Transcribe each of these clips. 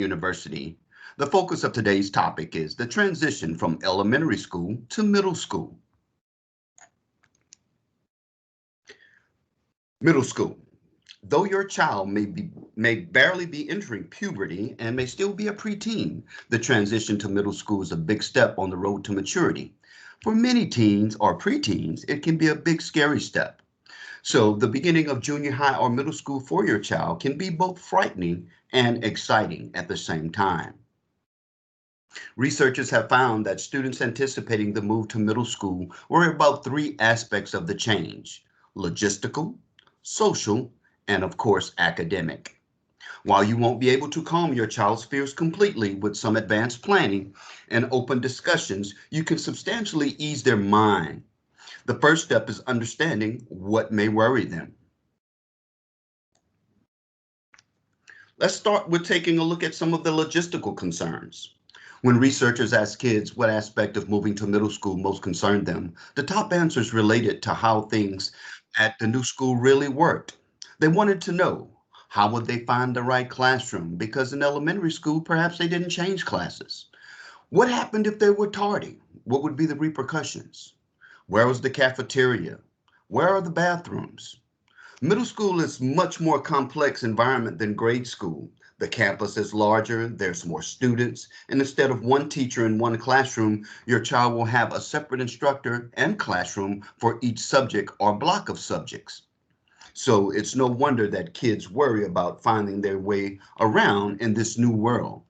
University. The focus of today's topic is the transition from elementary school to middle school. Middle school. Though your child may barely be entering puberty and may still be a preteen, the transition to middle school is a big step on the road to maturity. For many teens or preteens, it can be a big scary step. So the beginning of junior high or middle school for your child can be both frightening and exciting at the same time. Researchers have found that students anticipating the move to middle school worry about three aspects of the change: logistical, social, and of course, academic. While you won't be able to calm your child's fears completely with some advanced planning and open discussions, you can substantially ease their mind. The first step is understanding what may worry them. Let's start with taking a look at some of the logistical concerns. When researchers asked kids what aspect of moving to middle school most concerned them, the top answers related to how things at the new school really worked. They wanted to know, how would they find the right classroom? Because in elementary school, perhaps they didn't change classes. What happened if they were tardy? What would be the repercussions? Where was the cafeteria? Where are the bathrooms? Middle school is much more complex environment than grade school. The campus is larger, there's more students, and instead of one teacher in one classroom, your child will have a separate instructor and classroom for each subject or block of subjects. So it's no wonder that kids worry about finding their way around in this new world.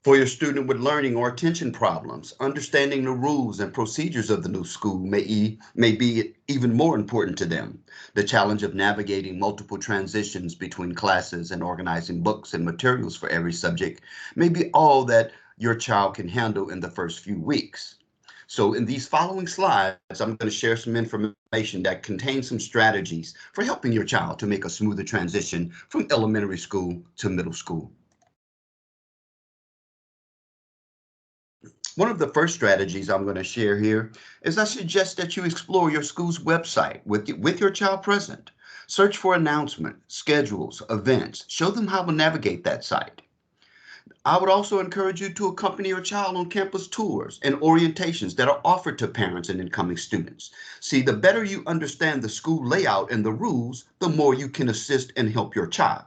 For your student with learning or attention problems, understanding the rules and procedures of the new school may be even more important to them. The challenge of navigating multiple transitions between classes and organizing books and materials for every subject may be all that your child can handle in the first few weeks. So in these following slides, I'm going to share some information that contains some strategies for helping your child to make a smoother transition from elementary school to middle school. One of the first strategies I'm going to share here is I suggest that you explore your school's website with your child present. Search for announcements, schedules, events. Show them how to navigate that site. I would also encourage you to accompany your child on campus tours and orientations that are offered to parents and incoming students. See, the better you understand the school layout and the rules, the more you can assist and help your child.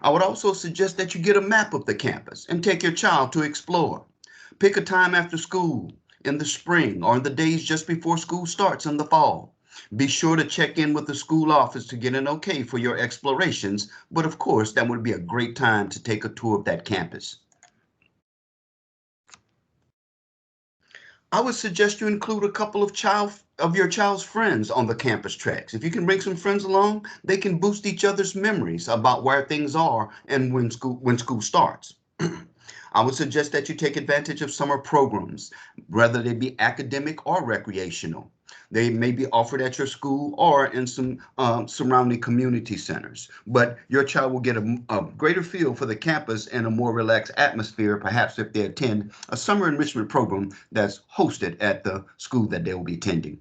I would also suggest that you get a map of the campus and take your child to explore. Pick a time after school, in the spring, or in the days just before school starts in the fall. Be sure to check in with the school office to get an okay for your explorations, but of course, that would be a great time to take a tour of that campus. I would suggest you include a couple of your child's friends on the campus treks. If you can bring some friends along, they can boost each other's memories about where things are and when school starts. I would suggest that you take advantage of summer programs, whether they be academic or recreational. They may be offered at your school or in some surrounding community centers, but your child will get a greater feel for the campus and a more relaxed atmosphere, perhaps if they attend a summer enrichment program that's hosted at the school that they will be attending.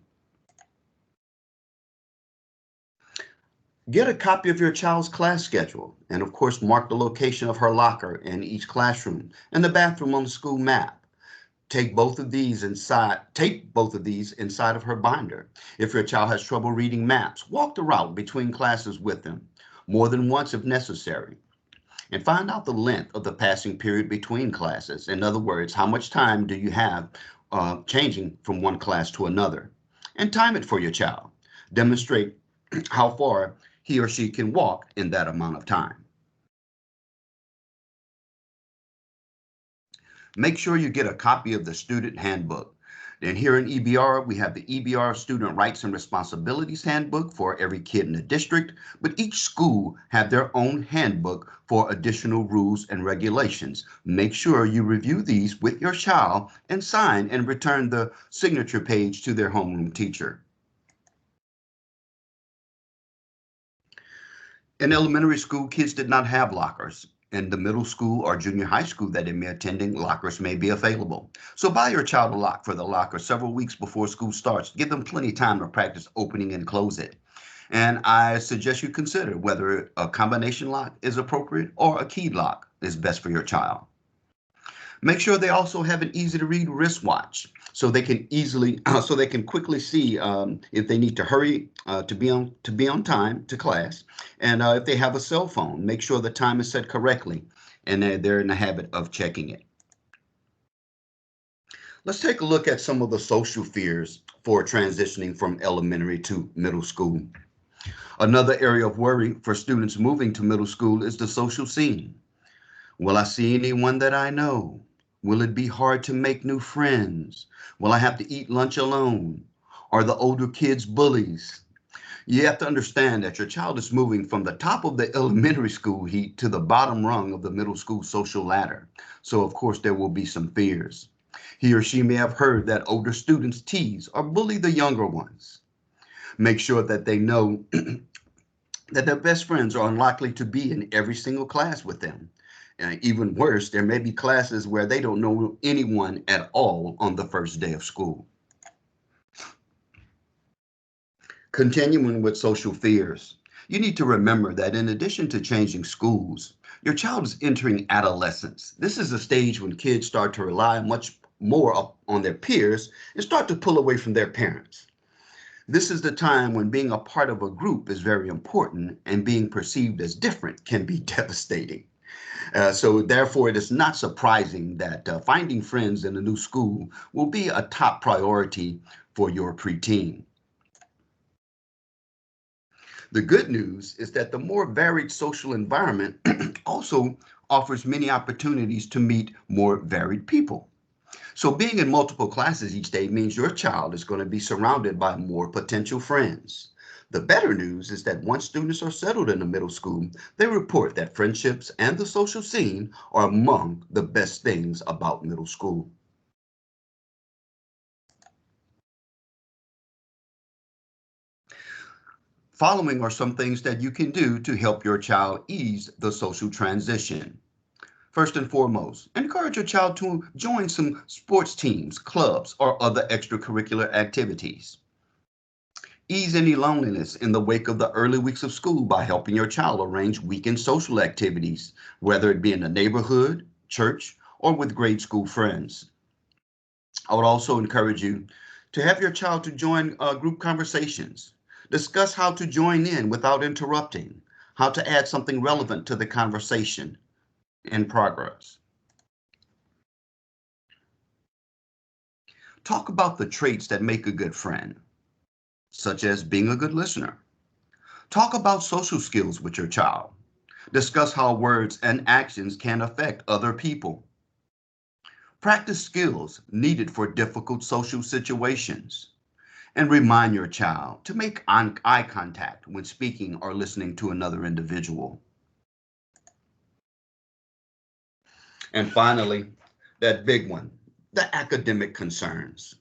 Get a copy of your child's class schedule, and of course, mark the location of her locker in each classroom and the bathroom on the school map. Take both of these inside of her binder. If your child has trouble reading maps, walk the route between classes with them, more than once if necessary. And find out the length of the passing period between classes. In other words, how much time do you have changing from one class to another? And time it for your child. Demonstrate how far he or she can walk in that amount of time. Make sure you get a copy of the student handbook. Then here in EBR, we have the EBR Student Rights and Responsibilities Handbook for every kid in the district, but each school have their own handbook for additional rules and regulations. Make sure you review these with your child and sign and return the signature page to their homeroom teacher. In elementary school, kids did not have lockers. In the middle school or junior high school that they may be attending, lockers may be available. So buy your child a lock for the locker several weeks before school starts. Give them plenty of time to practice opening and close it. And I suggest you consider whether a combination lock is appropriate or a keyed lock is best for your child. Make sure they also have an easy to read wristwatch so they can so they can quickly see if they need to hurry to be on time to class. And if they have a cell phone, make sure the time is set correctly and they're in the habit of checking it. Let's take a look at some of the social fears for transitioning from elementary to middle school. Another area of worry for students moving to middle school is the social scene. Will I see anyone that I know? Will it be hard to make new friends? Will I have to eat lunch alone? Are the older kids bullies? You have to understand that your child is moving from the top of the elementary school heat to the bottom rung of the middle school social ladder. So of course there will be some fears. He or she may have heard that older students tease or bully the younger ones. Make sure that they know that their best friends are unlikely to be in every single class with them. Even worse, there may be classes where they don't know anyone at all on the first day of school. Continuing with social fears, you need to remember that in addition to changing schools, your child is entering adolescence. This is a stage when kids start to rely much more on their peers and start to pull away from their parents. This is the time when being a part of a group is very important and being perceived as different can be devastating. So therefore, it is not surprising that finding friends in a new school will be a top priority for your preteen. The good news is that the more varied social environment also offers many opportunities to meet more varied people. So being in multiple classes each day means your child is going to be surrounded by more potential friends. The better news is that once students are settled in the middle school, they report that friendships and the social scene are among the best things about middle school. Following are some things that you can do to help your child ease the social transition. First and foremost, encourage your child to join some sports teams, clubs, or other extracurricular activities. Ease any loneliness in the wake of the early weeks of school by helping your child arrange weekend social activities, whether it be in the neighborhood, church, or with grade school friends. I would also encourage you to have your child to join group conversations. Discuss how to join in without interrupting, how to add something relevant to the conversation in progress. Talk about the traits that make a good friend, such as being a good listener. Talk about social skills with your child. Discuss how words and actions can affect other people. Practice skills needed for difficult social situations. And remind your child to make eye contact when speaking or listening to another individual. And finally, that big one, the academic concerns.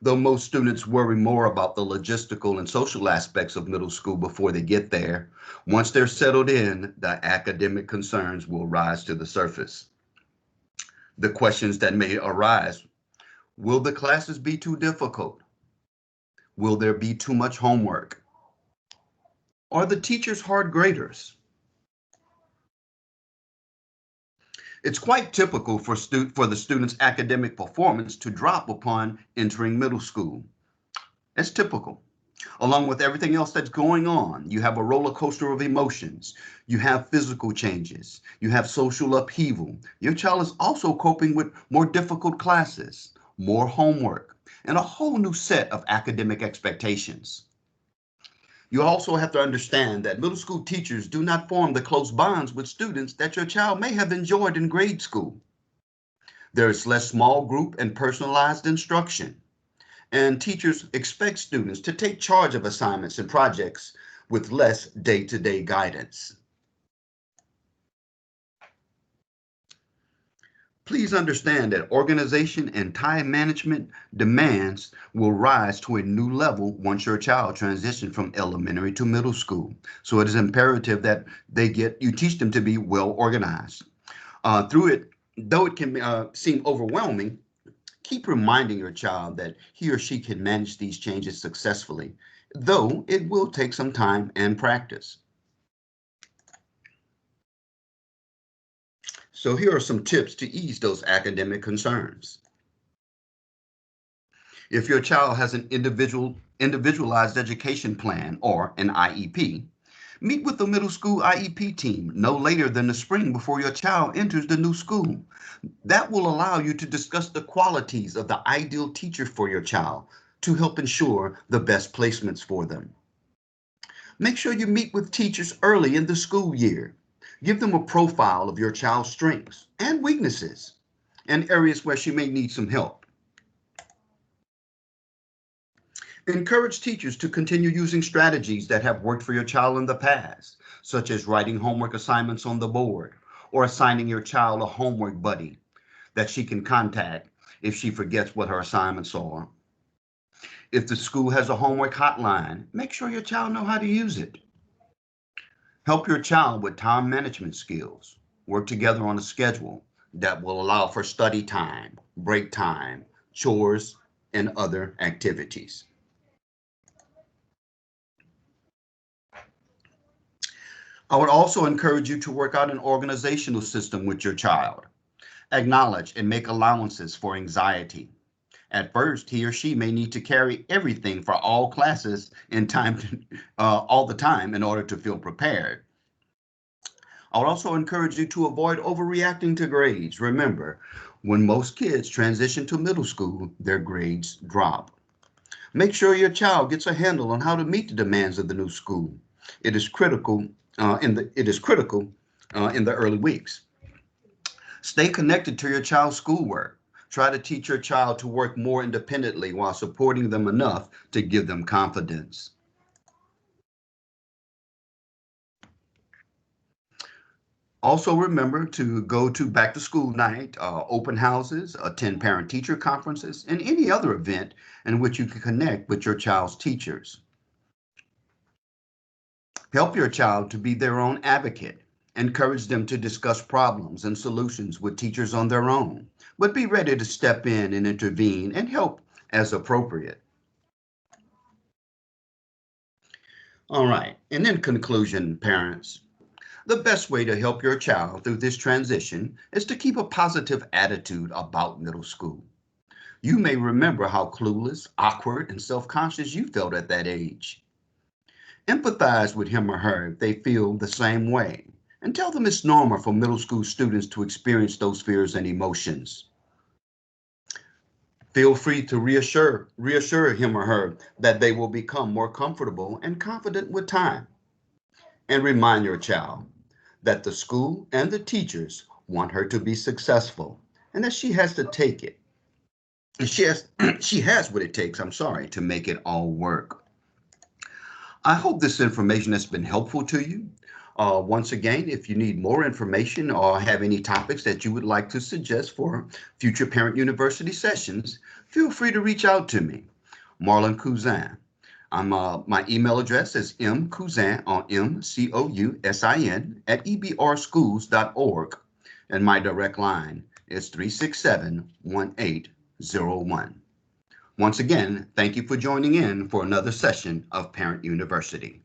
Though most students worry more about the logistical and social aspects of middle school before they get there, once they're settled in, the academic concerns will rise to the surface. The questions that may arise: will the classes be too difficult? Will there be too much homework? Are the teachers hard graders? It's quite typical for the student's academic performance to drop upon entering middle school. It's typical. Along with everything else that's going on, you have a roller coaster of emotions. You have physical changes. You have social upheaval. Your child is also coping with more difficult classes, more homework, and a whole new set of academic expectations. You also have to understand that middle school teachers do not form the close bonds with students that your child may have enjoyed in grade school. There is less small group and personalized instruction, and teachers expect students to take charge of assignments and projects with less day-to-day guidance. Please understand that organization and time management demands will rise to a new level once your child transitions from elementary to middle school. So it is imperative that you teach them to be well organized. Through it, though it can seem overwhelming, keep reminding your child that he or she can manage these changes successfully though it will take some time and practice. So here are some tips to ease those academic concerns. If your child has an individualized education plan or an IEP, meet with the middle school IEP team no later than the spring before your child enters the new school. That will allow you to discuss the qualities of the ideal teacher for your child to help ensure the best placements for them. Make sure you meet with teachers early in the school year. Give them a profile of your child's strengths and weaknesses and areas where she may need some help. Encourage teachers to continue using strategies that have worked for your child in the past, such as writing homework assignments on the board or assigning your child a homework buddy that she can contact if she forgets what her assignments are. If the school has a homework hotline, make sure your child knows how to use it. Help your child with time management skills. Work together on a schedule that will allow for study time, break time, chores, and other activities. I would also encourage you to work out an organizational system with your child. Acknowledge and make allowances for anxiety. At first, he or she may need to carry everything for all classes in time all the time in order to feel prepared. I would also encourage you to avoid overreacting to grades. Remember, when most kids transition to middle school, their grades drop. Make sure your child gets a handle on how to meet the demands of the new school. It is critical in the early weeks. Stay connected to your child's schoolwork. Try to teach your child to work more independently while supporting them enough to give them confidence. Also remember to go to back to school night, open houses, attend parent teacher conferences, and any other event in which you can connect with your child's teachers. Help your child to be their own advocate. Encourage them to discuss problems and solutions with teachers on their own, but be ready to step in and intervene and help as appropriate. All right, and in conclusion, parents, the best way to help your child through this transition is to keep a positive attitude about middle school. You may remember how clueless, awkward, and self-conscious you felt at that age. Empathize with him or her if they feel the same way, and tell them it's normal for middle school students to experience those fears and emotions. Feel free to reassure him or her that they will become more comfortable and confident with time. And remind your child that the school and the teachers want her to be successful and that she has to take it. And she has what it takes, to make it all work. I hope this information has been helpful to you. Once again, if you need more information or have any topics that you would like to suggest for future Parent University sessions, feel free to reach out to me, Marlon Cousin. My email address is mcousin, MCOUSIN, at ebrschools.org, and my direct line is 367-1801. Once again, thank you for joining in for another session of Parent University.